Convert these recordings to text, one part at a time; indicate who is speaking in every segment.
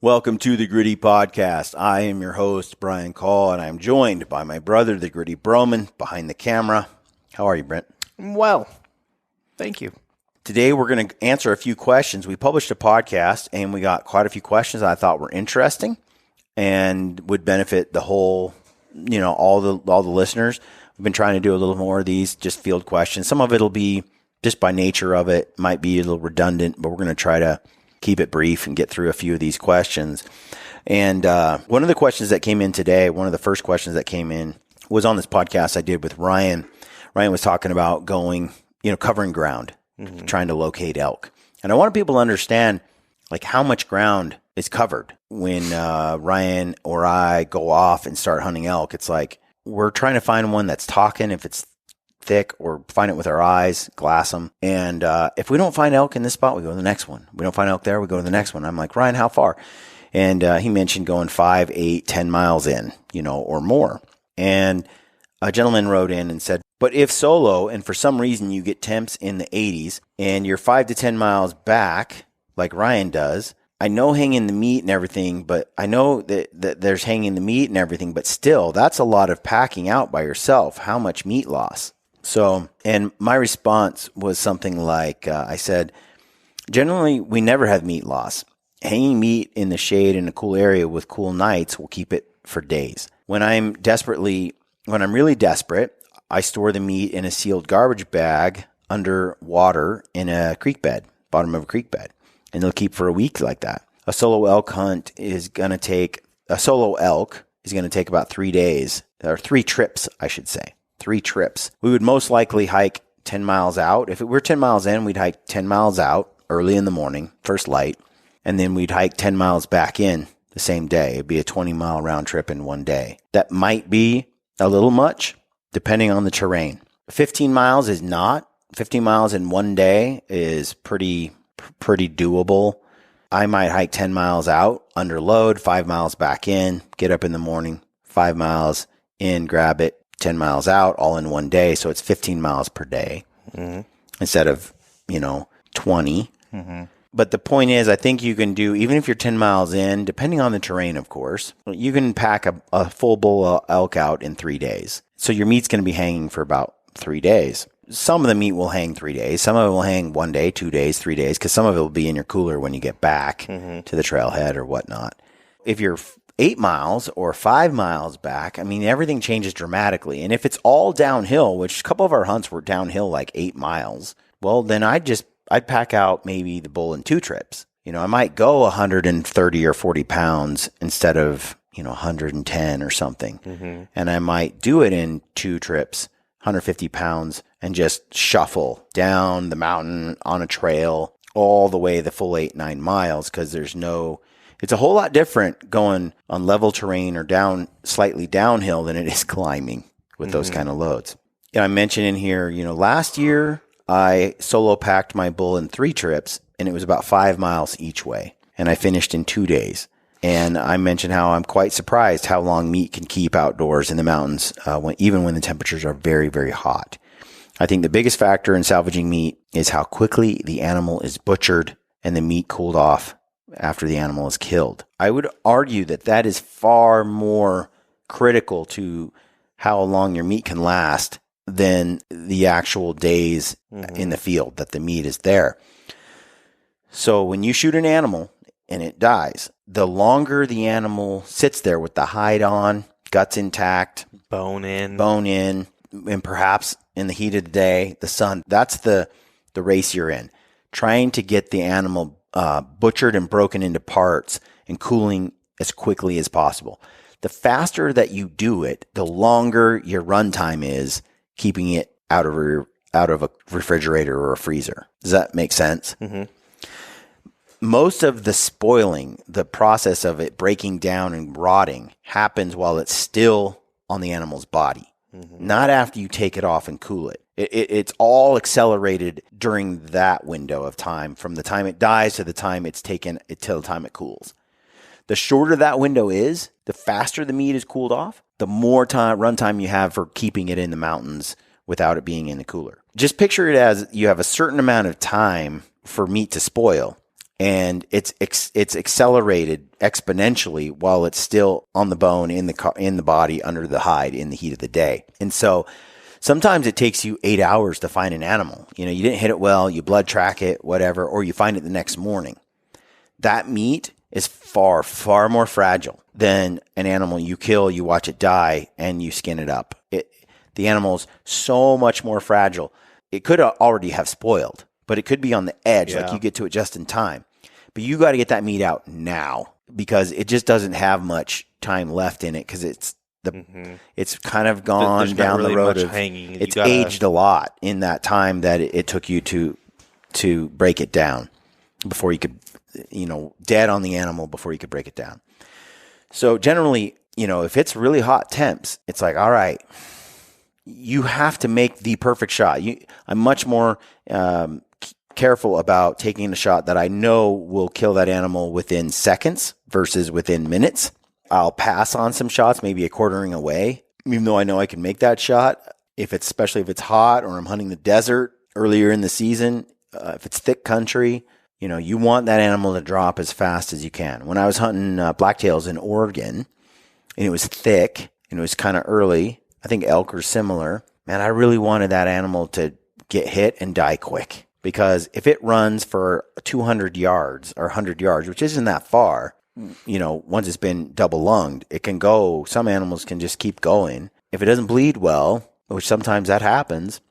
Speaker 1: Welcome to the Gritty Podcast. I am your host, Brian Call, and I'm joined by my brother, the Gritty Broman, behind the camera. How are you, Brent?
Speaker 2: Well, thank you.
Speaker 1: Today, we're going to answer a few questions. We published a podcast, and we got quite a few questions I thought were interesting and would benefit the whole, all the listeners. We've been trying to do a little more of these, just field questions. Some of it will be, just by nature of it, might be a little redundant, but we're going to try to keep it brief and get through a few of these questions. And one of the questions that came in today, one of the first questions that came in was on this podcast I did with Ryan. Ryan was talking about going, covering ground, trying to locate elk. And I want people to understand like how much ground is covered when Ryan or I go off and start hunting elk. It's like we're trying to find one that's talking if it's thick, or find it with our eyes, glass them. And if we don't find elk in this spot, we go to the next one. We don't find elk there, we go to the next one. I'm like, Ryan, how far? And he mentioned going 5, 8, 10 miles in, or more. And a gentleman wrote in and said, but if solo and for some reason you get temps in the 80s and you're 5 to 10 miles back, like Ryan does, I know hanging the meat and everything, but I know that there's hanging the meat and everything, but still, that's a lot of packing out by yourself. How much meat loss? So, and my response was something like, I said, generally, we never have meat loss. Hanging meat in the shade in a cool area with cool nights will keep it for days. When I'm really desperate, I store the meat in a sealed garbage bag under water in a creek bed, bottom of a creek bed, and it'll keep for a week like that. A solo elk is going to take about 3 days, or 3 trips, I should say. 3 trips. We would most likely hike 10 miles out. If it were 10 miles in, we'd hike 10 miles out early in the morning, first light, and then we'd hike 10 miles back in the same day. It'd be a 20-mile round trip in one day. That might be a little much, depending on the terrain. 15 miles is not. 15 miles in one day is pretty doable. I might hike 10 miles out, under load, 5 miles back in, get up in the morning, 5 miles in, grab it, 10 miles out, all in one day. So it's 15 miles per day instead of, 20. But the point is, I think you can do, even if you're 10 miles in, depending on the terrain, of course, you can pack a full bull of elk out in 3 days. So your meat's going to be hanging for about 3 days. Some of the meat will hang 3 days. Some of it will hang 1 day, 2 days, 3 days, because some of it will be in your cooler when you get back to the trailhead or whatnot. If you're 8 miles or 5 miles back, I mean, everything changes dramatically. And if it's all downhill, which a couple of our hunts were downhill like 8 miles, well, then I'd pack out maybe the bull in 2 trips. I might go 130 or 40 pounds instead of, 110 or something. And I might do it in 2 trips, 150 pounds, and just shuffle down the mountain on a trail all the way the full 8, 9 miles, because it's a whole lot different going on level terrain or slightly downhill than it is climbing with those kind of loads. I mentioned in here, last year I solo packed my bull in 3 trips, and it was about 5 miles each way, and I finished in 2 days. And I mentioned how I'm quite surprised how long meat can keep outdoors in the mountains, even when the temperatures are very, very hot. I think the biggest factor in salvaging meat is how quickly the animal is butchered and the meat cooled off after the animal is killed. I would argue that is far more critical to how long your meat can last than the actual days in the field that the meat is there. So when you shoot an animal and it dies, the longer the animal sits there with the hide on, guts intact,
Speaker 2: bone in,
Speaker 1: and perhaps in the heat of the day, the sun, that's the race you're in. Trying to get the animal butchered and broken into parts and cooling as quickly as possible. The faster that you do it, the longer your run time is keeping it out of a refrigerator or a freezer. Does that make sense? Most of the spoiling, the process of it breaking down and rotting, happens while it's still on the animal's body, not after you take it off and cool it. It's all accelerated during that window of time, from the time it dies to the time it's taken till the time it cools. The shorter that window is, the faster the meat is cooled off, the more run time you have for keeping it in the mountains without it being in the cooler. Just picture it as you have a certain amount of time for meat to spoil, and it's accelerated exponentially while it's still on the bone, in the body, under the hide, in the heat of the day. And so sometimes it takes you 8 hours to find an animal. You didn't hit it well, you blood track it, whatever, or you find it the next morning. That meat is far, far more fragile than an animal you kill, you watch it die, and you skin it up. The animal's so much more fragile. It could already have spoiled, but it could be on the edge, like you get to it just in time. But you got to get that meat out now, because it just doesn't have much time left in it, because it's kind of gone down really the road of hanging. It's aged a lot in that time that it took you to break it down before you could, dead on the animal before you could break it down. So generally, if it's really hot temps, it's like, all right, you have to make the perfect shot. I'm much more careful about taking a shot that I know will kill that animal within seconds versus within minutes. I'll pass on some shots, maybe a quartering away, even though I know I can make that shot. Especially if it's hot or I'm hunting the desert earlier in the season, if it's thick country, you want that animal to drop as fast as you can. When I was hunting blacktails in Oregon, and it was thick and it was kind of early, I think elk are similar. Man, I really wanted that animal to get hit and die quick, because if it runs for 200 yards or 100 yards, which isn't that far, once it's been double lunged, it can go. Some animals can just keep going. If it doesn't bleed well, which sometimes that happens,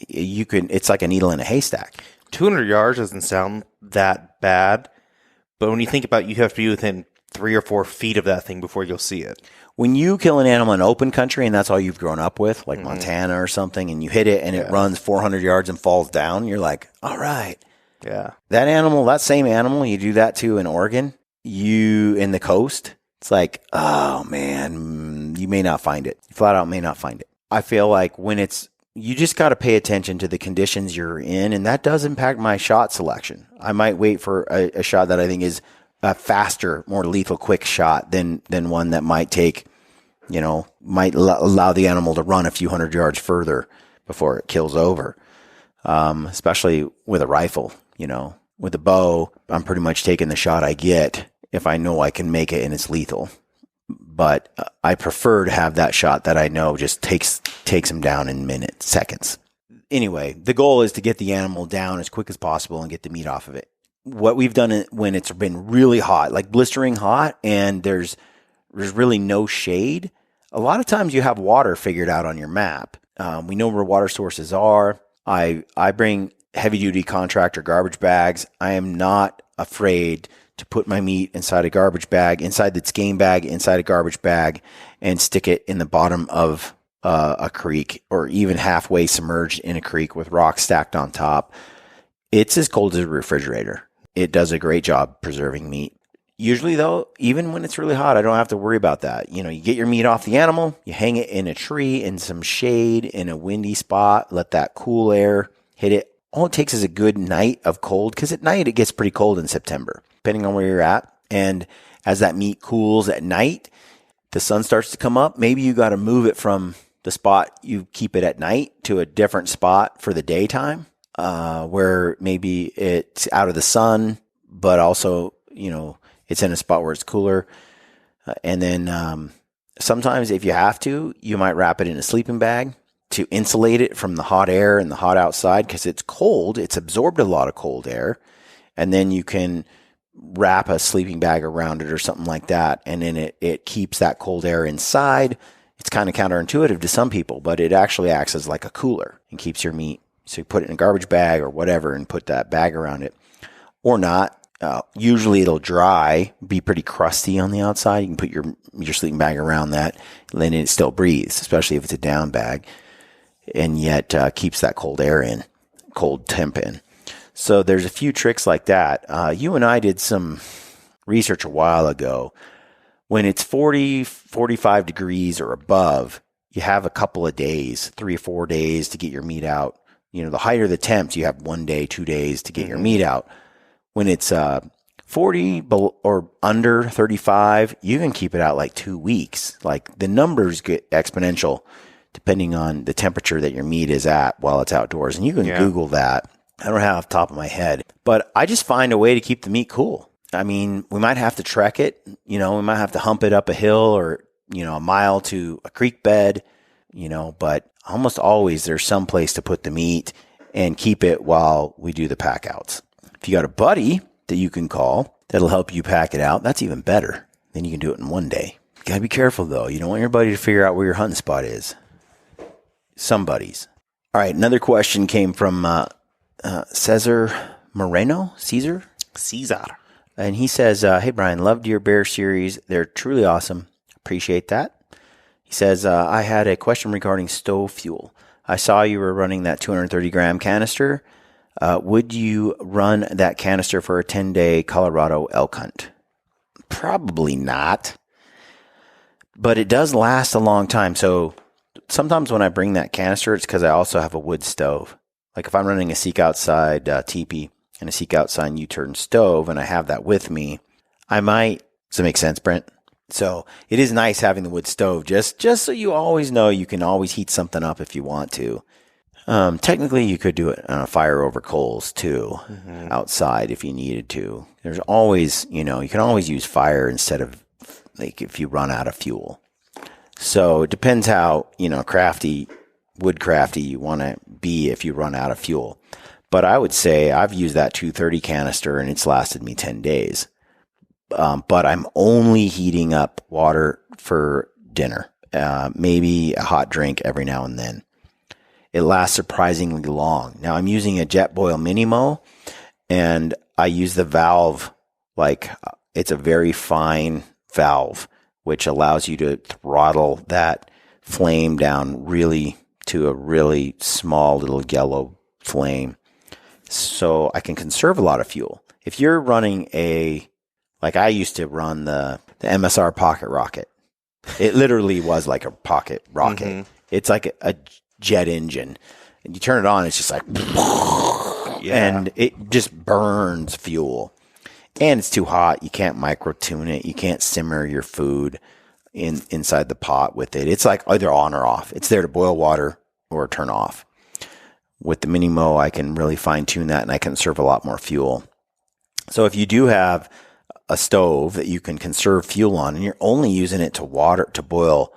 Speaker 1: it's like a needle in a haystack.
Speaker 2: 200 yards doesn't sound that bad, but when you think about it, you have to be within 3 or 4 feet of that thing before you'll see it.
Speaker 1: When you kill an animal in open country and that's all you've grown up with, like Montana or something, and you hit it and it runs 400 yards and falls down, you're like, all right.
Speaker 2: Yeah.
Speaker 1: That same animal, you do that to in Oregon, in the coast, it's like, oh man, you may not find it. You flat out may not find it. I feel like you just got to pay attention to the conditions you're in, and that does impact my shot selection. I might wait for a shot that I think is a faster, more lethal, quick shot than one that might take, might allow the animal to run a few hundred yards further before it kills over. Especially with a rifle, with a bow, I'm pretty much taking the shot I get if I know I can make it and it's lethal. But I prefer to have that shot that I know just takes him down in minutes, seconds. Anyway, the goal is to get the animal down as quick as possible and get the meat off of it. What we've done when it's been really hot, like blistering hot, and there's really no shade, a lot of times you have water figured out on your map. We know where water sources are. I bring heavy-duty contractor garbage bags. I am not afraid to put my meat inside a garbage bag, inside its game bag, inside a garbage bag, and stick it in the bottom of a creek, or even halfway submerged in a creek with rocks stacked on top. It's as cold as a refrigerator. It does a great job preserving meat. Usually, though, even when it's really hot, I don't have to worry about that. You get your meat off the animal, you hang it in a tree, in some shade, in a windy spot, let that cool air hit it. All it takes is a good night of cold, because at night it gets pretty cold in September, depending on where you're at. And as that meat cools at night, the sun starts to come up. Maybe you got to move it from the spot you keep it at night to a different spot for the daytime, where maybe it's out of the sun, but also, it's in a spot where it's cooler. And then sometimes if you have to, you might wrap it in a sleeping bag to insulate it from the hot air and the hot outside, because it's cold. It's absorbed a lot of cold air. And then you can wrap a sleeping bag around it or something like that. And then it keeps that cold air inside. It's kind of counterintuitive to some people, but it actually acts as like a cooler and keeps your meat. So you put it in a garbage bag or whatever and put that bag around it, or not. Usually it'll dry, be pretty crusty on the outside. You can put your sleeping bag around that, and then it still breathes, especially if it's a down bag, and yet keeps that cold temp in. So there's a few tricks like that. You and I did some research a while ago. When it's 40, 45 degrees or above, you have a couple of days, 3 or 4 days to get your meat out. The higher the temps, you have 1 day, 2 days to get your meat out. When it's 40 or under 35, you can keep it out like 2 weeks. Like, the numbers get exponential depending on the temperature that your meat is at while it's outdoors. And you can Google that. I don't have off the top of my head, but I just find a way to keep the meat cool. I mean, we might have to trek it, we might have to hump it up a hill or, a mile to a creek bed, but almost always there's some place to put the meat and keep it while we do the pack outs. If you got a buddy that you can call that'll help you pack it out, that's even better. Then you can do it in one day. You got to be careful though. You don't want your buddy to figure out where your hunting spot is. Some buddies. All right. Another question came from Cesar Moreno. Caesar. And he says, hey, Brian, loved your bear series. They're truly awesome. Appreciate that. He says, I had a question regarding stove fuel. I saw you were running that 230-gram canister. Would you run that canister for a 10-day Colorado elk hunt? Probably not. But it does last a long time. So sometimes when I bring that canister, it's because I also have a wood stove. Like if I'm running a Seek Outside teepee and a Seek Outside U-turn stove and I have that with me, I might. Does that make sense, Brent? So it is nice having the wood stove just so you always know you can always heat something up if you want to. Technically, you could do it on a fire over coals too, outside if you needed to. There's always, you can always use fire instead of like if you run out of fuel. So it depends how, wood crafty you want to be if you run out of fuel. But I would say I've used that 230 canister and it's lasted me 10 days. But I'm only heating up water for dinner, maybe a hot drink every now and then. It lasts surprisingly long. Now I'm using a Jetboil Minimo and I use the valve like it's a very fine valve, which allows you to throttle that flame down really to a really small little yellow flame. So I can conserve a lot of fuel. If you're running like I used to run the MSR Pocket Rocket. It literally was like a pocket rocket. It's like a jet engine. And you turn it on, it's just like, and it just burns fuel. And it's too hot. You can't micro-tune it. You can't simmer your food inside the pot with it. It's like either on or off. It's there to boil water or turn off. With the Minimo, I can really fine-tune that and I can serve a lot more fuel. So if you do have a stove that you can conserve fuel on and you're only using it to boil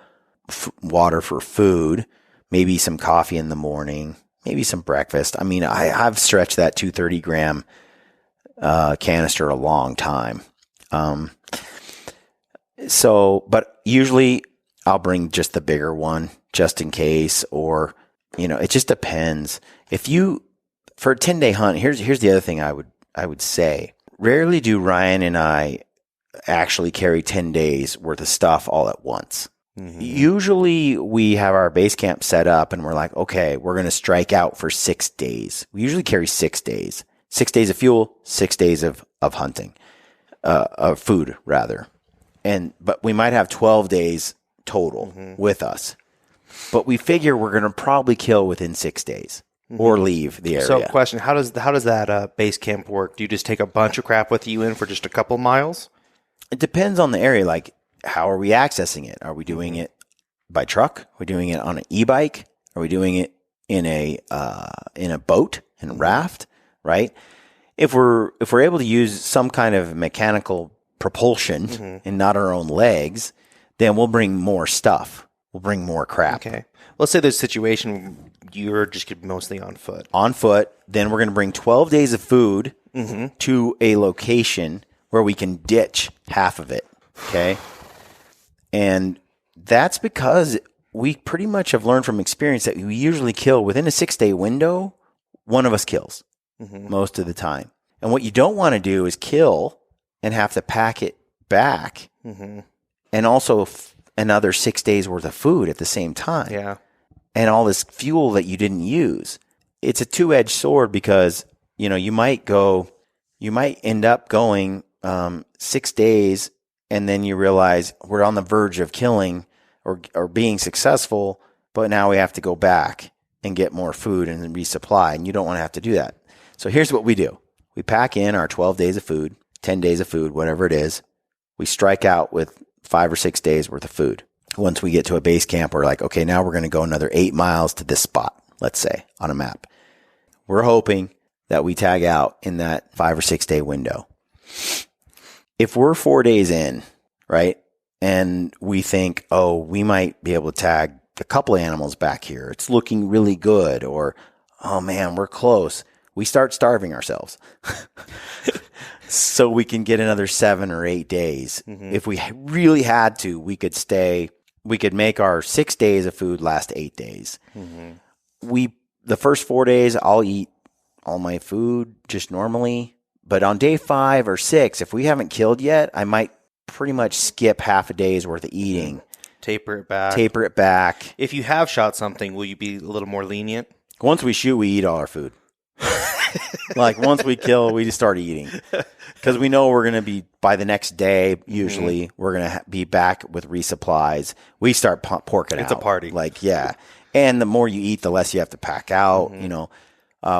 Speaker 1: water for food, maybe some coffee in the morning, maybe some breakfast. I mean, I've stretched that 230-gram canister a long time. But usually I'll bring just the bigger one just in case, or, it just depends. For a 10-day hunt, here's the other thing I would say. Rarely do Ryan and I actually carry 10 days worth of stuff all at once. Usually we have our base camp set up and we're like, okay, we're going to strike out for 6 days. We usually carry 6 days. 6 days of fuel, 6 days of hunting, of food rather. But we might have 12 days total with us. But we figure we're going to probably kill within 6 days or leave the area.
Speaker 2: So question, how does that base camp work? Do you just take a bunch of crap with you in for just a couple miles?
Speaker 1: It depends on the area. Like, how are we accessing it? Are we doing it by truck? Are we doing it on an e-bike? Are we doing it in a boat and raft? Right? If we're able to use some kind of mechanical propulsion and not our own legs, then we'll bring more stuff. We'll bring more crap.
Speaker 2: Okay. Let's say there's a situation you're just mostly on foot.
Speaker 1: On foot. Then we're going to bring 12 days of food to a location where we can ditch half of it. Okay. And that's because we pretty much have learned from experience that we usually kill within a 6-day window. One of us kills most of the time. And what you don't want to do is kill and have to pack it back and also another 6 days worth of food at the same time.
Speaker 2: Yeah.
Speaker 1: And all this fuel that you didn't use. It's a two-edged sword because, you might end up going 6 days and then you realize we're on the verge of killing or being successful, but now we have to go back and get more food and resupply, and you don't want to have to do that. So here's what we do. We pack in our 12 days of food, 10 days of food, whatever it is. We strike out with 5 or 6 days worth of food. Once we get to a base camp, we're like, okay, now we're going to go another 8 miles to this spot, let's say, on a map. We're hoping that we tag out in that 5 or 6 day window. If we're 4 days in, right, and we think, oh, we might be able to tag a couple of animals back here. It's looking really good. Or, oh man, we're close. We start starving ourselves. So we can get another 7 or 8 days. If we really had to, we could make our 6 days of food last 8 days. The first 4 days, I'll eat all my food just normally. But on day 5 or 6, if we haven't killed yet, I might pretty much skip half a day's worth of eating.
Speaker 2: Taper it back. If you have shot something, will you be a little more lenient?
Speaker 1: Once we shoot, we eat all our food. Like once we kill, we just start eating. Because we know we're going to be, by the next day, usually, we're going to be back with resupplies. We start porking out.
Speaker 2: It's a party.
Speaker 1: Like, yeah. And the more you eat, the less you have to pack out. You know,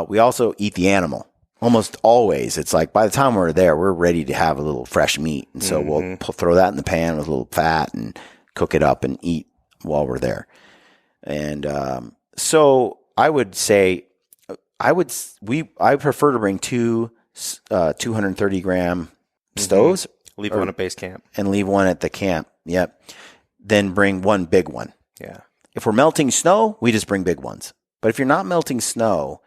Speaker 1: we also eat the animal. Almost always, it's like by the time we're there, we're ready to have a little fresh meat. And so we'll throw that in the pan with a little fat and cook it up and eat while we're there. And so I would say, I prefer to bring 2 230 gram stoves.
Speaker 2: Leave one at base camp.
Speaker 1: And leave one at the camp. Yep. Then bring one big one.
Speaker 2: Yeah.
Speaker 1: If we're melting snow, we just bring big ones. But if you're not melting snow,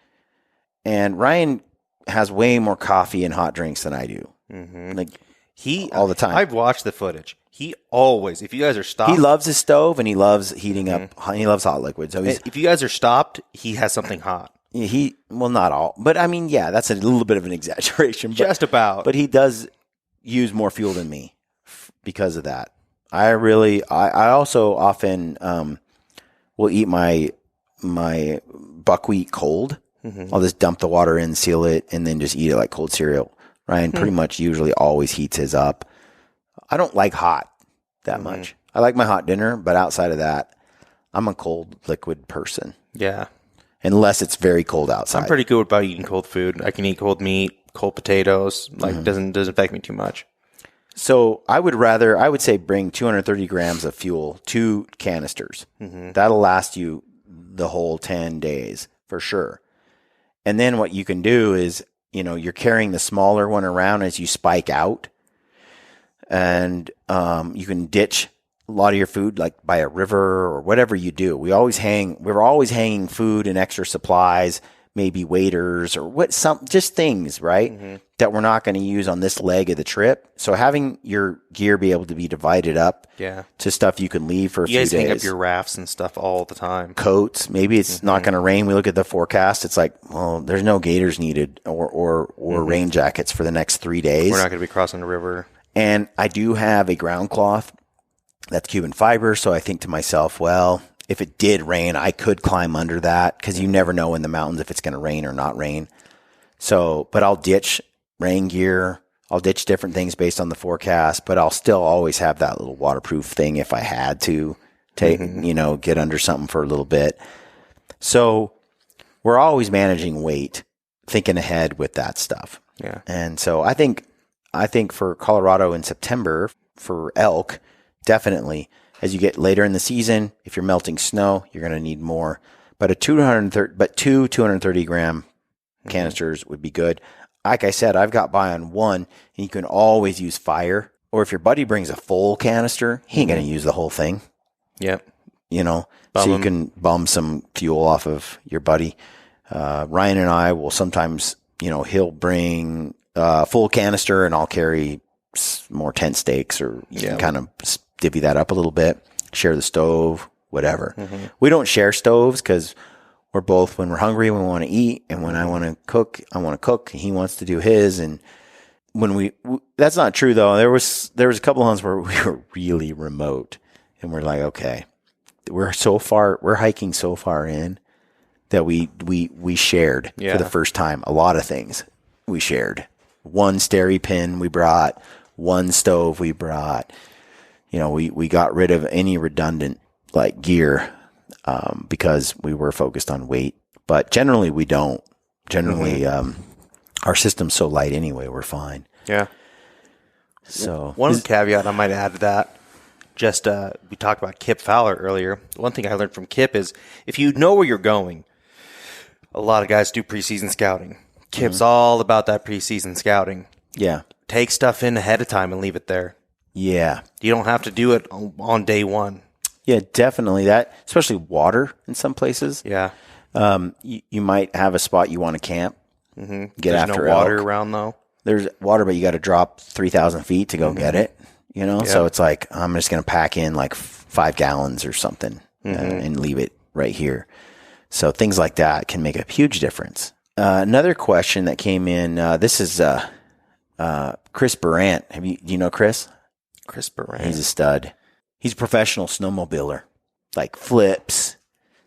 Speaker 1: and Ryan has way more coffee and hot drinks than I do. Like all the time.
Speaker 2: I've watched the footage. He always, if you guys are stopped.
Speaker 1: He loves his stove and he loves heating up. He loves hot liquids. So
Speaker 2: if you guys are stopped, he has something hot.
Speaker 1: Well, not all. But I mean, yeah, that's a little bit of an exaggeration.
Speaker 2: Just about.
Speaker 1: But he does use more fuel than me because of that. I also often will eat my buckwheat cold. I'll just dump the water in, seal it, and then just eat it like cold cereal. Ryan pretty much usually always heats his up. I don't like hot that much. I like my hot dinner, but outside of that, I'm a cold liquid person.
Speaker 2: Yeah.
Speaker 1: Unless it's very cold outside.
Speaker 2: I'm pretty good about eating cold food. I can eat cold meat, cold potatoes. Like doesn't affect me too much.
Speaker 1: So I would say bring 230 grams of fuel, 2 canisters. That'll last you the whole 10 days for sure. And then what you can do is, you're carrying the smaller one around as you spike out. And you can ditch a lot of your food like by a river or whatever you do. We're always hanging food and extra supplies, maybe waders or just things, right? That we're not going to use on this leg of the trip. So having your gear be able to be divided up to stuff you can leave for a few days.
Speaker 2: You guys hang up your rafts and stuff all the time.
Speaker 1: Coats. Maybe it's not going to rain. We look at the forecast. It's like, well, there's no gaiters needed or rain jackets for the next 3 days.
Speaker 2: We're not going to be crossing the river.
Speaker 1: And I do have a ground cloth that's Cuban fiber. So I think to myself, well, if it did rain, I could climb under that because you never know in the mountains if it's going to rain or not rain. So, but I'll ditch rain gear. I'll ditch different things based on the forecast, but I'll still always have that little waterproof thing if I had to get under something for a little bit. So we're always managing weight, thinking ahead with that stuff.
Speaker 2: Yeah.
Speaker 1: And so I think for Colorado in September, for elk, definitely, as you get later in the season, if you're melting snow, you're going to need more. But 230 gram canisters would be good. Like I said, I've got by on one, and you can always use fire. Or if your buddy brings a full canister, he ain't going to use the whole thing.
Speaker 2: Yep.
Speaker 1: So you can bum some fuel off of your buddy. Ryan and I will sometimes, he'll bring a full canister, and I'll carry more tent stakes, or you can kind of divvy that up a little bit, share the stove, whatever. We don't share stoves because we're both, when we're hungry, we want to eat. And when I want to cook, I want to cook. He wants to do his. And when that's not true though. There was a couple of hunts where we were really remote and we're like, okay, we're hiking so far in that we shared for the first time. A lot of things we shared. One steri pin we brought, one stove we brought. We got rid of any redundant like gear because we were focused on weight. But generally we don't. Generally, our system's so light anyway, we're fine.
Speaker 2: Yeah.
Speaker 1: So
Speaker 2: one caveat I might add to that, we talked about Kip Fowler earlier. One thing I learned from Kip is if you know where you're going, a lot of guys do preseason scouting. Kip's all about that preseason scouting.
Speaker 1: Yeah.
Speaker 2: Take stuff in ahead of time and leave it there.
Speaker 1: Yeah.
Speaker 2: You don't have to do it on day one.
Speaker 1: Yeah, definitely that, especially water in some places.
Speaker 2: Yeah.
Speaker 1: You might have a spot you want to camp.
Speaker 2: Mm-hmm.
Speaker 1: Get
Speaker 2: There's
Speaker 1: after
Speaker 2: no water
Speaker 1: elk.
Speaker 2: around, though.
Speaker 1: There's water, but you got to drop 3,000 feet to go get it. You know, so it's like I'm just going to pack in like 5 gallons or something and leave it right here. So things like that can make a huge difference. Another question that came in. This is Chris Barant. Do you know Chris?
Speaker 2: Chris Barant.
Speaker 1: He's a stud. He's a professional snowmobiler, like flips,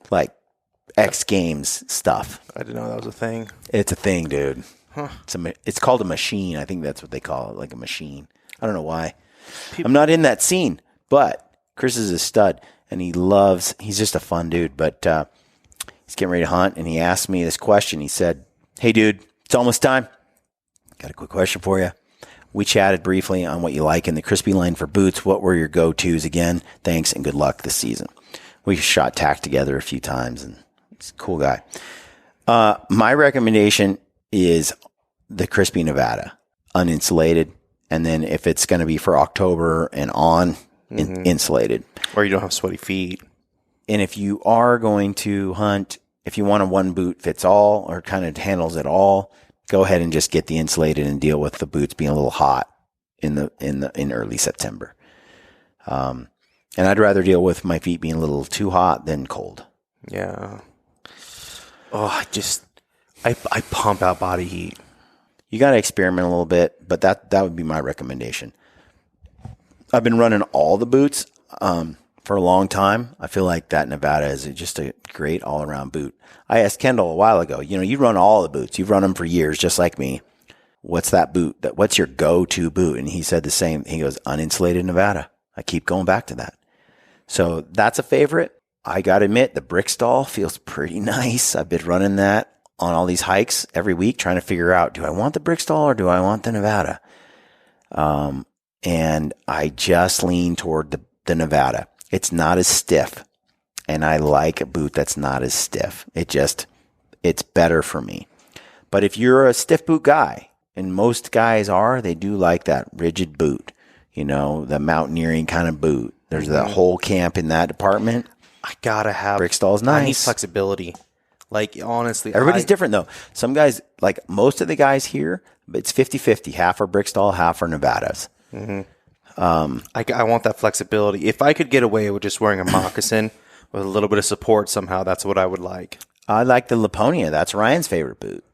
Speaker 1: like X Games stuff.
Speaker 2: I didn't know that was a thing.
Speaker 1: It's a thing, dude.
Speaker 2: Huh.
Speaker 1: It's called a machine. I think that's what they call it, like a machine. I don't know why. I'm not in that scene, but Chris is a stud, and he's just a fun dude, but he's getting ready to hunt, and he asked me this question. He said, "Hey, dude, it's almost time. Got a quick question for you. We chatted briefly on what you like in the crispy line for boots. What were your go-tos again? Thanks, and good luck this season." We shot tack together a few times, and he's a cool guy. My recommendation is the Crispy Nevada, uninsulated. And then if it's going to be for October and on, insulated.
Speaker 2: Or you don't have sweaty feet.
Speaker 1: And if you are going to hunt, if you want a one boot fits all or kind of handles it all, go ahead and just get the insulated and deal with the boots being a little hot in early September. And I'd rather deal with my feet being a little too hot than cold.
Speaker 2: Yeah. Oh, I pump out body heat.
Speaker 1: You got to experiment a little bit, but that would be my recommendation. I've been running all the boots for a long time. I feel like that Nevada is just a great all-around boot. I asked Kendall a while ago, you run all the boots. You've run them for years, just like me. What's that boot? What's your go-to boot? And he said the same. He goes, uninsulated Nevada. I keep going back to that. So that's a favorite. I got to admit, the Brickstall feels pretty nice. I've been running that on all these hikes every week, trying to figure out, do I want the Brickstall or do I want the Nevada? And I just lean toward the Nevada. It's not as stiff, and I like a boot that's not as stiff. It's better for me. But if you're a stiff boot guy, and most guys are, they do like that rigid boot, the mountaineering kind of boot. There's that whole camp in that department.
Speaker 2: I gotta have
Speaker 1: Brickstall's nice.
Speaker 2: I need flexibility. Like, honestly,
Speaker 1: everybody's different though. Some guys, like most of the guys here, it's 50-50. Half are Brickstall, half are Nevadas.
Speaker 2: I want that flexibility. If I could get away with just wearing a moccasin with a little bit of support somehow, that's what I would like.
Speaker 1: I like the Laponia. That's Ryan's favorite boot.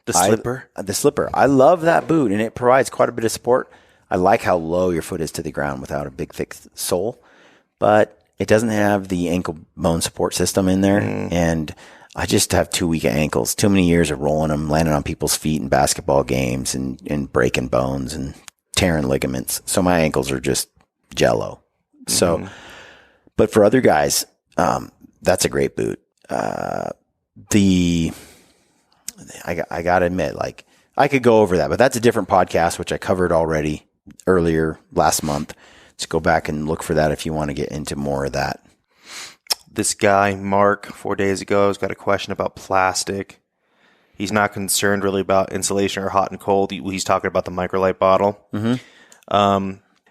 Speaker 2: The slipper?
Speaker 1: The slipper. I love that boot, and it provides quite a bit of support. I like how low your foot is to the ground without a big, thick sole, but it doesn't have the ankle bone support system in there, and I just have too weak ankles. Too many years of rolling them, landing on people's feet in basketball games and breaking bones and tearing ligaments. So my ankles are just jello. So, but for other guys, that's a great boot. I got to admit, like, I could go over that, but that's a different podcast, which I covered already earlier last month. So go back and look for that if you want to get into more of that.
Speaker 2: This guy, Mark, 4 days ago, has got a question about plastic. He's not concerned really about insulation or hot and cold. He's talking about the microlight bottle.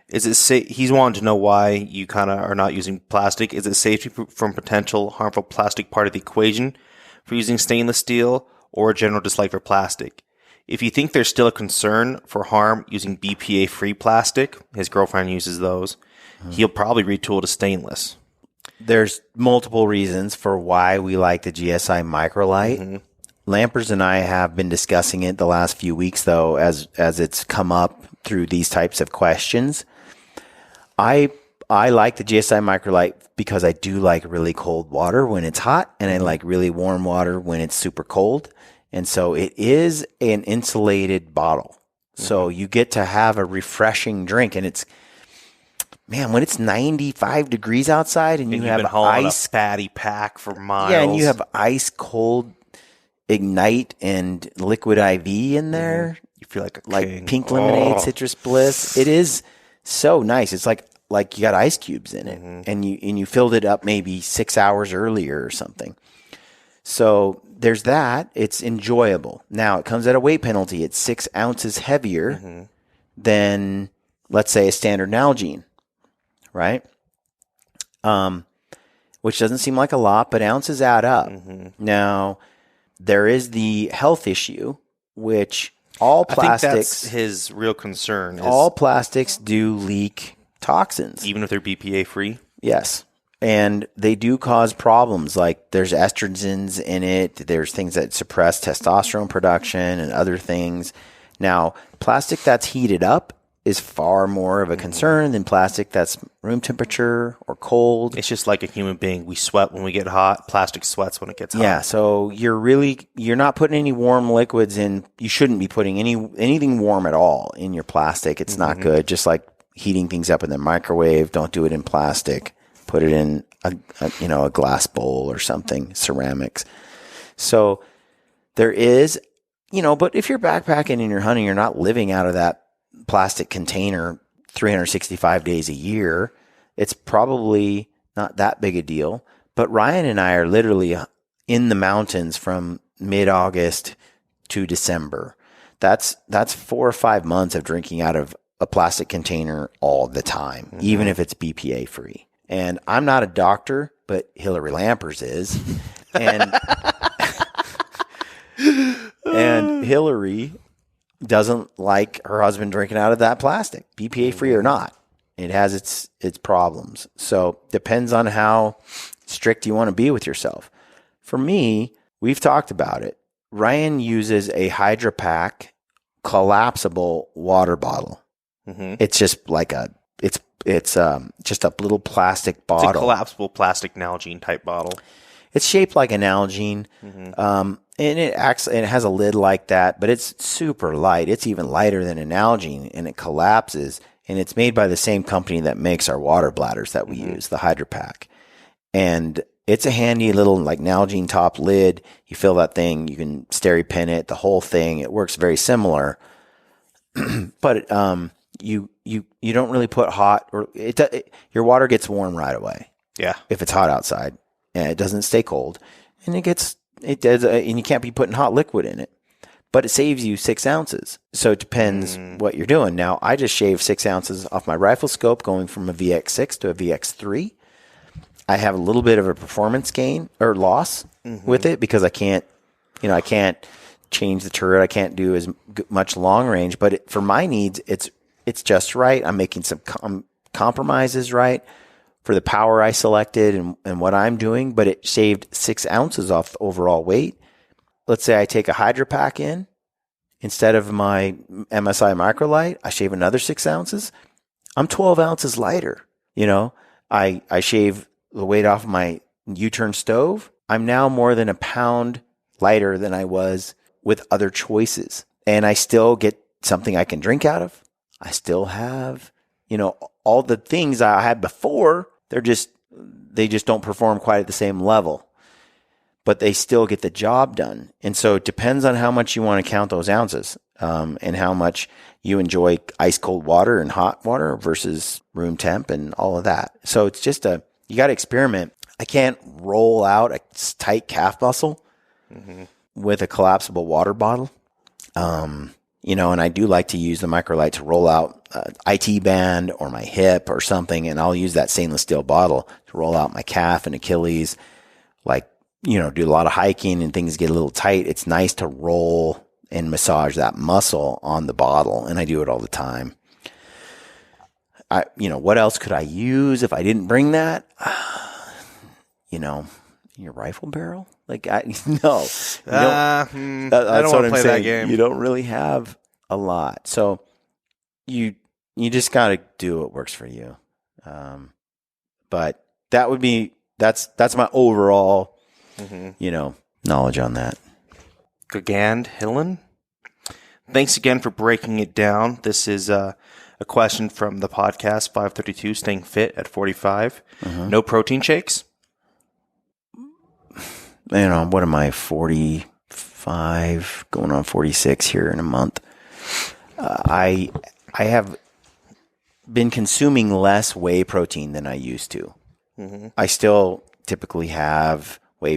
Speaker 2: Is it safe? He's wanting to know why you kind of are not using plastic. Is it safety from potential harmful plastic part of the equation for using stainless steel, or a general dislike for plastic? If you think there's still a concern for harm using BPA-free plastic, his girlfriend uses those, he'll probably retool to stainless.
Speaker 1: There's multiple reasons for why we like the GSI Microlight. Lampers and I have been discussing it the last few weeks, though, as it's come up through these types of questions. I like the GSI Microlight because I do like really cold water when it's hot, and I like really warm water when it's super cold. And so it is an insulated bottle. So you get to have a refreshing drink, and it's, man, when it's 95 degrees outside and you have
Speaker 2: been hauling
Speaker 1: ice
Speaker 2: a fatty pack for miles.
Speaker 1: Yeah, and you have ice cold Ignite and Liquid IV in there.
Speaker 2: You feel like a
Speaker 1: like
Speaker 2: king.
Speaker 1: pink lemonade, citrus bliss. It is so nice. It's like you got ice cubes in it, and you filled it up maybe 6 hours earlier or something. So there's that. It's enjoyable. Now, it comes at a weight penalty. It's 6 ounces heavier than, let's say, a standard Nalgene, right? Which doesn't seem like a lot, but ounces add up. Now, there is the health issue, which all plastics...
Speaker 2: I think that's his real concern.
Speaker 1: All plastics do leak toxins.
Speaker 2: Even if they're BPA free?
Speaker 1: Yes. And they do cause problems, like there's estrogens in it. There's things that suppress testosterone production and other things. Now, plastic that's heated up is far more of a concern than plastic that's room temperature or cold.
Speaker 2: It's just like a human being. We sweat when we get hot. Plastic sweats when it gets hot.
Speaker 1: Yeah, so you're not putting any warm liquids in. You shouldn't be putting anything warm at all in your plastic. It's not good. Just like heating things up in the microwave, don't do it in plastic. Put it in a glass bowl or something, ceramics. So there is, but if you're backpacking and you're hunting, you're not living out of that plastic container 365 days a year. It's probably not that big a deal. But Ryan and I are literally in the mountains from mid-August to December. That's 4 or 5 months of drinking out of a plastic container all the time, even if it's BPA free. And I'm not a doctor, but Hillary Lampers is. And and Hillary doesn't like her husband drinking out of that plastic, BPA free or not. It has its problems. So depends on how strict you want to be with yourself. For me, we've talked about it. Ryan uses a Hydra Pack collapsible water bottle. It's just like it's just a little plastic bottle.
Speaker 2: It's a collapsible plastic Nalgene type bottle.
Speaker 1: It's shaped like a Nalgene, and it has a lid like that, but it's super light. It's even lighter than a Nalgene, and it collapses. And it's made by the same company that makes our water bladders that we use, the Hydra Pack. And it's a handy little like Nalgene top lid. You fill that thing, you can steri pin it, the whole thing. It works very similar, but you don't really put hot or your water gets warm right away.
Speaker 2: Yeah,
Speaker 1: if it's hot outside, and it doesn't stay cold, and and you can't be putting hot liquid in it. But it saves you 6 ounces. So it depends what you're doing. Now, I just shaved 6 ounces off my rifle scope going from a VX6 to a VX3. I have a little bit of a performance gain or loss with it because I can't change the turret. I can't do as much long range. But for my needs, it's just right. I'm making some compromises right for the power I selected and what I'm doing. But it shaved 6 ounces off the overall weight. Let's say I take a Hydra Pack in instead of my MSI Microlight, I shave another 6 ounces. I'm 12 ounces lighter. I shave the weight off my U-turn stove. I'm now more than a pound lighter than I was with other choices. And I still get something I can drink out of. I still have, all the things I had before. They just don't perform quite at the same level. But they still get the job done. And so it depends on how much you want to count those ounces and how much you enjoy ice cold water and hot water versus room temp and all of that. So it's just you got to experiment. I can't roll out a tight calf muscle with a collapsible water bottle. And I do like to use the Microlight to roll out IT band or my hip or something. And I'll use that stainless steel bottle to roll out my calf and Achilles, do a lot of hiking and things get a little tight. It's nice to roll and massage that muscle on the bottle. And I do it all the time. What else could I use if I didn't bring that? Your rifle barrel? No. That's
Speaker 2: I don't want to play that game.
Speaker 1: You don't really have a lot. So you just got to do what works for you. But that's my overall knowledge on that.
Speaker 2: Gagand Hillen, thanks again for breaking it down. This is a question from the podcast 532, staying fit at 45. No protein shakes?
Speaker 1: What am I, 45, going on 46 here in a month. I have been consuming less whey protein than I used to. I still typically have whey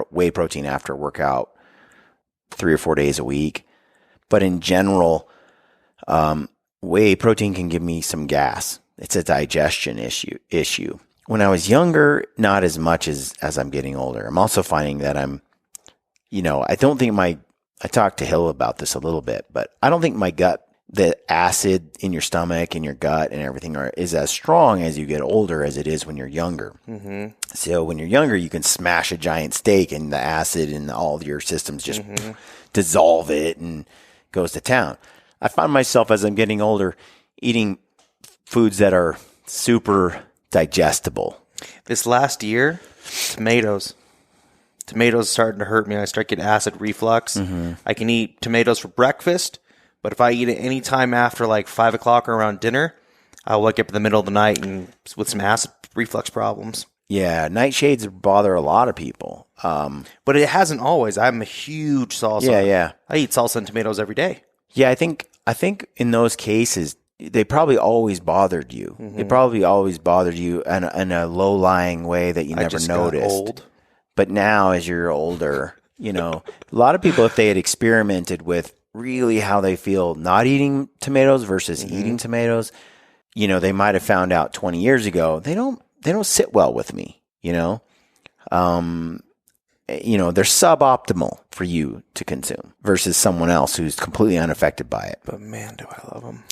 Speaker 1: whey protein after a workout 3 or 4 days a week. But in general, whey protein can give me some gas. It's a digestion issue. When I was younger, not as much as I'm getting older. I'm also finding that I don't think I talked to Hill about this a little bit, but I don't think my gut, the acid in your stomach and your gut and everything is as strong as you get older as it is when you're younger. Mm-hmm. So when you're younger, you can smash a giant steak and the acid in all of your systems just dissolve it and goes to town. I find myself as I'm getting older eating foods that are super digestible.
Speaker 2: This last year, tomatoes starting to hurt me. I start getting acid reflux. Mm-hmm. I can eat tomatoes for breakfast, but if I eat it any time after like 5 o'clock or around dinner, I'll wake up in the middle of the night and with some acid reflux problems.
Speaker 1: Yeah, nightshades bother a lot of people.
Speaker 2: But it hasn't always. I'm a huge salsa.
Speaker 1: Yeah.
Speaker 2: I eat salsa and tomatoes every day.
Speaker 1: Yeah, I think in those cases, they probably always bothered you. Mm-hmm. They probably always bothered you in a low-lying way that you never noticed.
Speaker 2: Got old.
Speaker 1: But now, as you're older, a lot of people, if they had experimented with really how they feel not eating tomatoes versus eating tomatoes, they might have found out 20 years ago they don't sit well with me. They're suboptimal for you to consume versus someone else who's completely unaffected by it.
Speaker 2: But man, do I love them.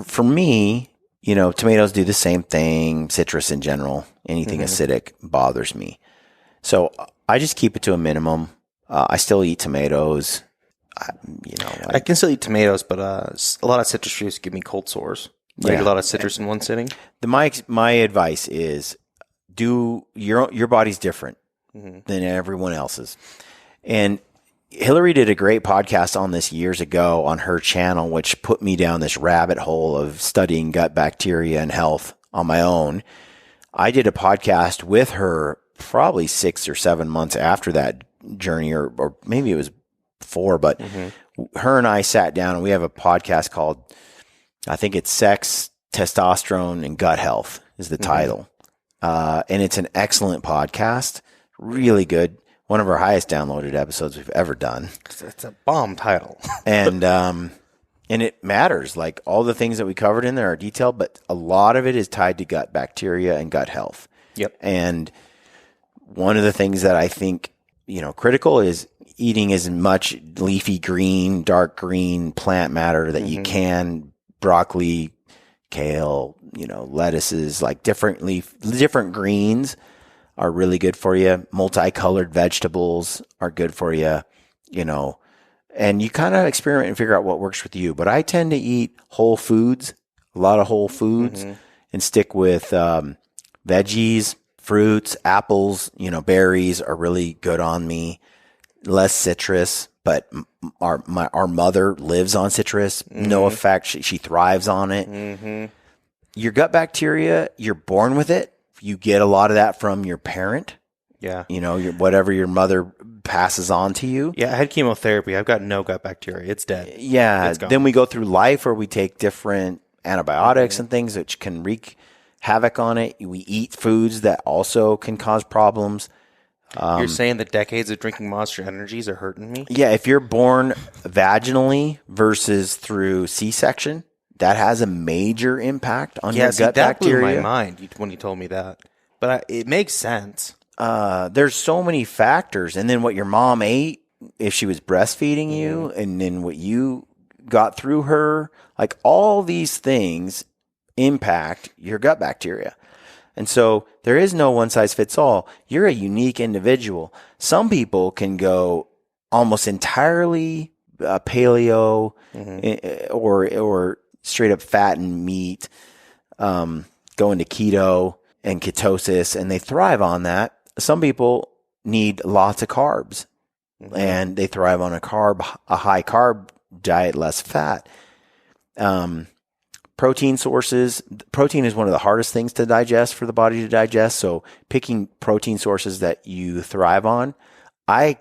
Speaker 1: For me, tomatoes do the same thing. Citrus in general, anything acidic bothers me. So I just keep it to a minimum. I still eat tomatoes.
Speaker 2: I can still eat tomatoes, but a lot of citrus fruits give me cold sores. Like a lot of citrus in one sitting.
Speaker 1: My advice is your body's different than everyone else's. And Hillary did a great podcast on this years ago on her channel, which put me down this rabbit hole of studying gut bacteria and health on my own. I did a podcast with her probably 6 or 7 months after that journey, or maybe it was 4, but her and I sat down and we have a podcast called, I think it's Sex, Testosterone, and Gut Health is the title. And it's an excellent podcast, really good. One of our highest downloaded episodes we've ever done.
Speaker 2: It's a bomb title.
Speaker 1: And it matters. Like all the things that we covered in there are detailed, but a lot of it is tied to gut bacteria and gut health.
Speaker 2: Yep.
Speaker 1: And one of the things that I think, critical is eating as much leafy green, dark green plant matter that you can, broccoli, kale, lettuces, like different greens are really good for you. Multicolored vegetables are good for you, and you kind of experiment and figure out what works with you. But I tend to eat whole foods, a lot of whole foods, and stick with veggies, fruits, apples, berries are really good on me. Less citrus, but our mother lives on citrus. No effect. She thrives on it. Your gut bacteria, you're born with it. You get a lot of that from your parent.
Speaker 2: Yeah.
Speaker 1: Whatever your mother passes on to you.
Speaker 2: Yeah, I had chemotherapy. I've got no gut bacteria. It's dead.
Speaker 1: Yeah. It's gone. Then we go through life where we take different antibiotics and things which can wreak havoc on it. We eat foods that also can cause problems.
Speaker 2: You're saying that decades of drinking Monster Energies are hurting me?
Speaker 1: Yeah, if you're born vaginally versus through C-section, that has a major impact on your gut bacteria.
Speaker 2: That blew my mind when you told me that. But it makes sense.
Speaker 1: There's so many factors. And then what your mom ate, if she was breastfeeding you, and then what you got through her, like all these things impact your gut bacteria. And so there is no one size fits all. You're a unique individual. Some people can go almost entirely paleo or straight up fat and meat, go into keto and ketosis, and they thrive on that. Some people need lots of carbs and they thrive on a high carb diet, less fat. Protein sources. Protein is one of the hardest things to digest for the body to digest. So picking protein sources that you thrive on. I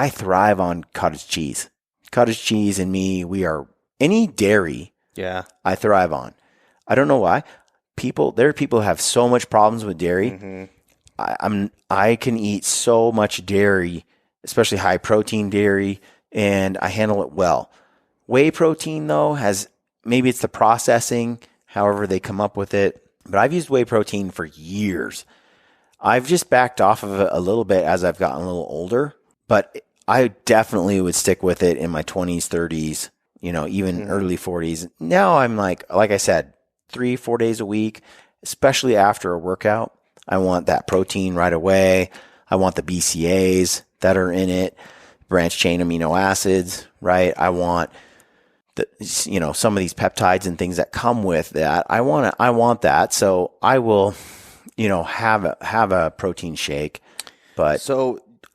Speaker 1: thrive on cottage cheese. Cottage cheese and me, we are any dairy.
Speaker 2: Yeah.
Speaker 1: I thrive on. I don't know why. There are people who have so much problems with dairy. I can eat so much dairy, especially high protein dairy, and I handle it well. Whey protein though maybe it's the processing, however they come up with it, but I've used whey protein for years. I've just backed off of it a little bit as I've gotten a little older, but I definitely would stick with it in my 20s, 30s, even early 40s. Now I'm like I said, 3-4 days a week, especially after a workout. I want that protein right away. I want the BCAAs that are in it, branched chain amino acids, right? I want some of these peptides and things that come with that. I want that. So I will, have a protein shake, but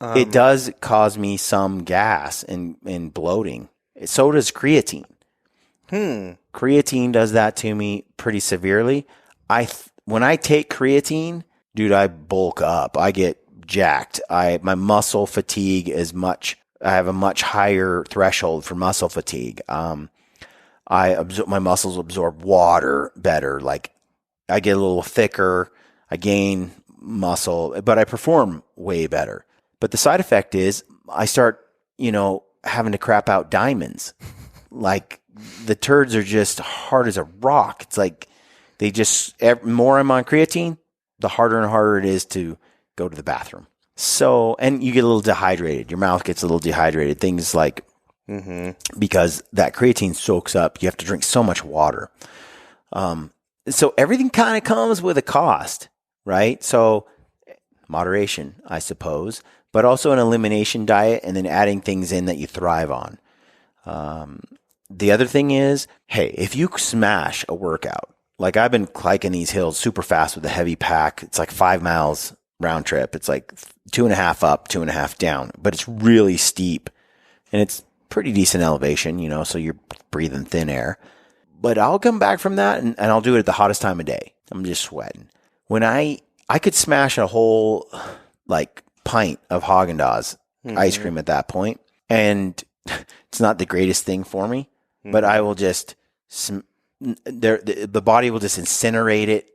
Speaker 1: it does cause me some gas and bloating. So does creatine. Creatine does that to me pretty severely. When I take creatine, dude, I bulk up. I get jacked. My muscle fatigue I have a much higher threshold for muscle fatigue. My muscles absorb water better. Like I get a little thicker. I gain muscle, but I perform way better. But the side effect is I start, having to crap out diamonds. Like the turds are just hard as a rock. It's like more I'm on creatine, the harder and harder it is to go to the bathroom. So, and you get a little dehydrated. Your mouth gets a little dehydrated. Things like, because that creatine soaks up, you have to drink so much water. So everything kind of comes with a cost, right? So moderation, I suppose, but also an elimination diet and then adding things in that you thrive on. The other thing is, hey, if you smash a workout, like I've been hiking these hills super fast with a heavy pack. It's like 5 miles round trip. It's like 2.5 up, 2.5 down, but it's really steep and it's pretty decent elevation, so you're breathing thin air. But I'll come back from that and I'll do it at the hottest time of day. I'm just sweating. When I could smash a whole like pint of Haagen-Dazs ice cream at that point, and it's not the greatest thing for me, but I will just the body will just incinerate it.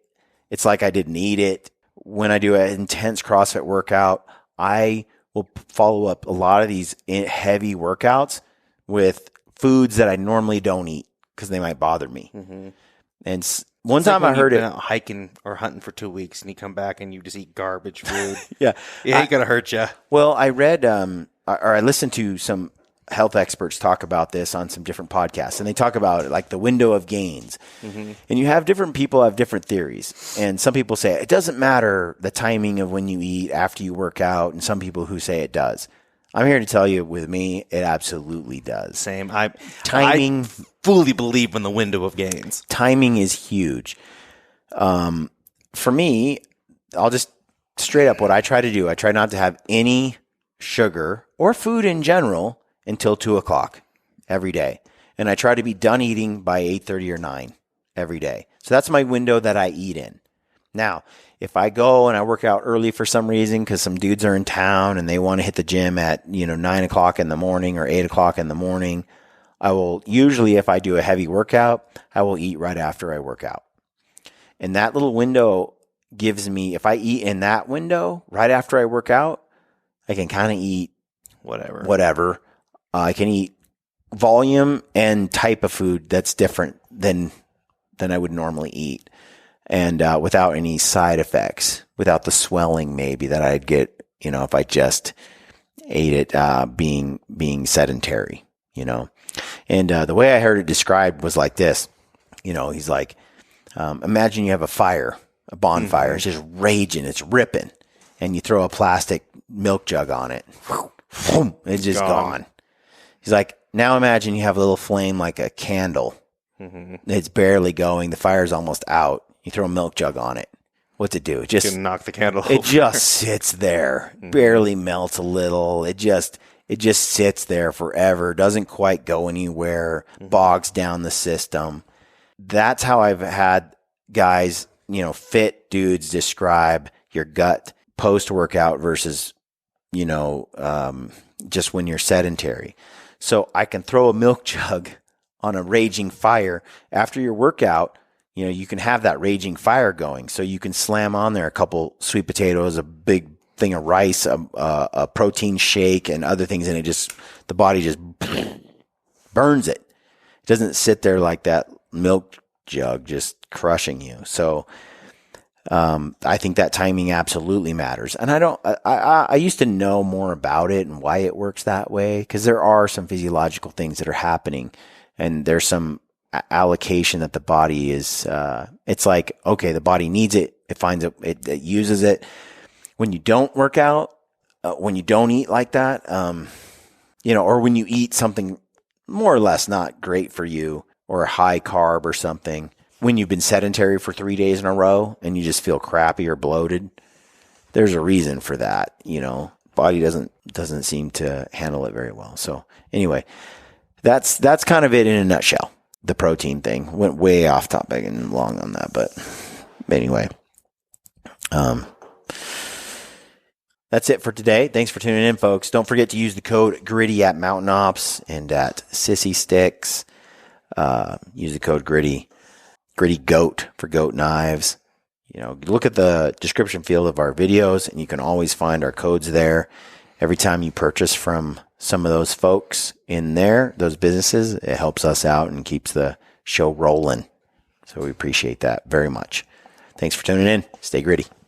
Speaker 1: It's like I didn't eat it. When I do an intense CrossFit workout, I will follow up a lot of these heavy workouts with foods that I normally don't eat because they might bother me. And one time I heard it
Speaker 2: out hiking or hunting for 2 weeks and you come back and you just eat garbage food.
Speaker 1: Yeah,
Speaker 2: it ain't gonna hurt you.
Speaker 1: Well, I read or I listened to some health experts talk about this on some different podcasts, and they talk about it like the window of gains. And you have different people have different theories, and some people say it doesn't matter the timing of when you eat after you work out, and some people who say it does. I'm here to tell you, with me, it absolutely does.
Speaker 2: Same.
Speaker 1: Timing,
Speaker 2: I fully believe in the window of gains.
Speaker 1: Timing is huge. For me, I'll just straight up what I try to do. I try not to have any sugar or food in general until 2:00 every day. And I try to be done eating by 8:30 or 9 every day. So that's my window that I eat in. Now, if I go and I work out early for some reason because some dudes are in town and they want to hit the gym at 9:00 in the morning or 8:00 in the morning, I will usually, if I do a heavy workout, I will eat right after I work out. And that little window gives me, if I eat in that window right after I work out, I can kind of eat whatever. I can eat volume and type of food that's different than I would normally eat. And without any side effects, without the swelling maybe that I'd get, if I just ate it being sedentary, And the way I heard it described was like this. He's like, imagine you have a bonfire. It's just raging, it's ripping, and you throw a plastic milk jug on it. It's just gone. He's like, now imagine you have a little flame like a candle. It's barely going. The fire's almost out. You throw a milk jug on it. What's it do? It just
Speaker 2: knock the candle
Speaker 1: It
Speaker 2: over.
Speaker 1: just sits there, barely melts a little. It just sits there forever. Doesn't quite go anywhere. Bogs down the system. That's how I've had guys, fit dudes describe your gut post-workout versus, just when you're sedentary. So I can throw a milk jug on a raging fire after your workout. you can have that raging fire going. So you can slam on there a couple sweet potatoes, a big thing of rice, a protein shake, and other things, and the body just burns it. It doesn't sit there like that milk jug just crushing you. So I think that timing absolutely matters. And I used to know more about it and why it works that way, because there are some physiological things that are happening, and there's some allocation that the body is, it's like, okay, the body needs it. It finds it uses it. When you don't work out, when you don't eat like that, or when you eat something more or less not great for you, or a high carb or something, when you've been sedentary for 3 days in a row and you just feel crappy or bloated, there's a reason for that. Body doesn't seem to handle it very well. So anyway, that's kind of it in a nutshell. The protein thing went way off topic and long on that, but anyway, that's it for today. Thanks for tuning in, folks. Don't forget to use the code GRITTY at Mountain Ops and at Sissy Sticks. Use the code GRITTY GOAT for goat knives. Look at the description field of our videos, and you can always find our codes there. Every time you purchase from some of those folks in there, those businesses, it helps us out and keeps the show rolling. So we appreciate that very much. Thanks for tuning in. Stay gritty.